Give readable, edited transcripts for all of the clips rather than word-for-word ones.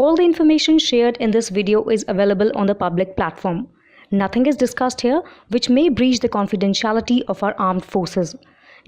All the information shared in this video is available on the public platform. Nothing is discussed here which may breach the confidentiality of our armed forces.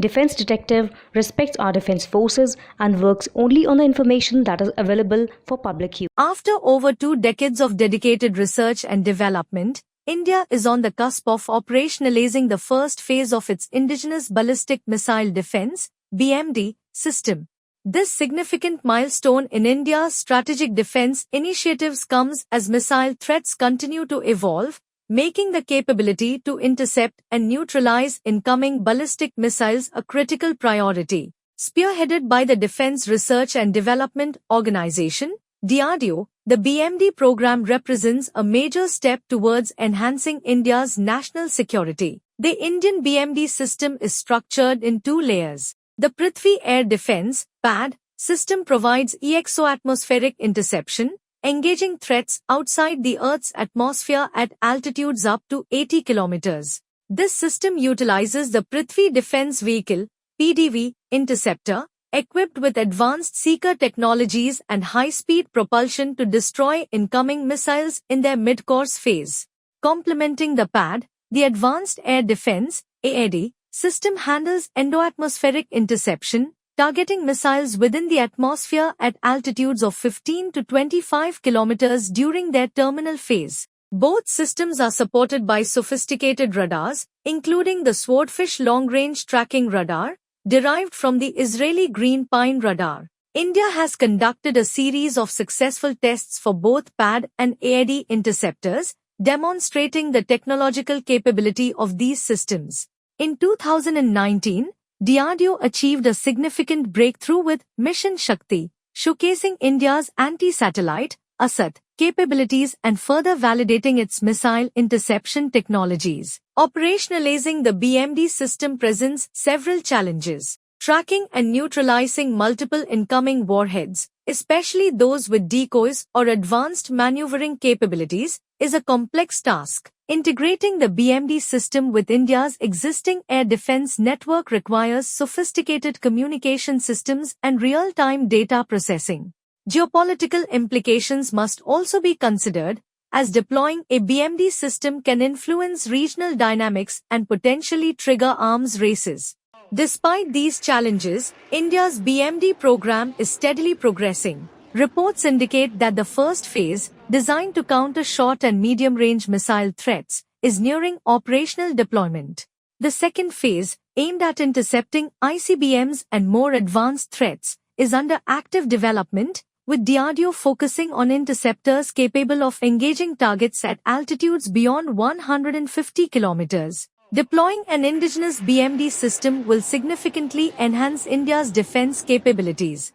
Defense Detective respects our defense forces and works only on the information that is available for public use. After over 2 decades of dedicated research and development, India is on the cusp of operationalizing the first phase of its Indigenous Ballistic Missile Defense (BMD) system. This significant milestone in India's strategic defense initiatives comes as missile threats continue to evolve, making the capability to intercept and neutralize incoming ballistic missiles a critical priority. Spearheaded by the Defense Research and Development Organization, DRDO, the BMD program represents a major step towards enhancing India's national security. The Indian BMD system is structured in 2 layers. The Prithvi Air Defense (PAD) system provides exoatmospheric interception, engaging threats outside the Earth's atmosphere at altitudes up to 80 kilometers. This system utilizes the Prithvi Defense Vehicle (PDV) interceptor, equipped with advanced seeker technologies and high-speed propulsion to destroy incoming missiles in their mid-course phase. Complementing the PAD, the Advanced Air Defense (AAD) system handles endoatmospheric interception, targeting missiles within the atmosphere at altitudes of 15 to 25 kilometers during their terminal phase. Both systems are supported by sophisticated radars, including the Swordfish Long-Range Tracking Radar, derived from the Israeli Green Pine radar. India has conducted a series of successful tests for both PAD and AAD interceptors, demonstrating the technological capability of these systems. In 2019, DRDO achieved a significant breakthrough with Mission Shakti, showcasing India's anti-satellite (ASAT) capabilities and further validating its missile interception technologies. Operationalizing the BMD system presents several challenges. Tracking and neutralizing multiple incoming warheads, especially those with decoys or advanced maneuvering capabilities, is a complex task. Integrating the BMD system with India's existing air defense network requires sophisticated communication systems and real-time data processing. Geopolitical implications must also be considered, as deploying a BMD system can influence regional dynamics and potentially trigger arms races. Despite these challenges, India's BMD program is steadily progressing. Reports indicate that the first phase, designed to counter short and medium-range missile threats, is nearing operational deployment. The second phase, aimed at intercepting ICBMs and more advanced threats, is under active development, with DRDO focusing on interceptors capable of engaging targets at altitudes beyond 150 kilometers. Deploying an indigenous BMD system will significantly enhance India's defense capabilities.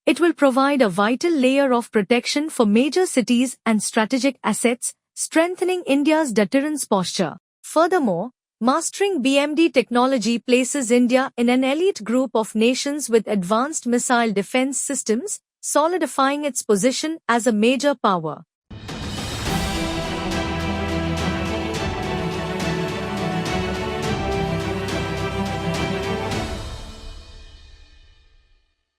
It will provide a vital layer of protection for major cities and strategic assets, strengthening India's deterrence posture. Furthermore, mastering BMD technology places India in an elite group of nations with advanced missile defense systems, solidifying its position as a major power.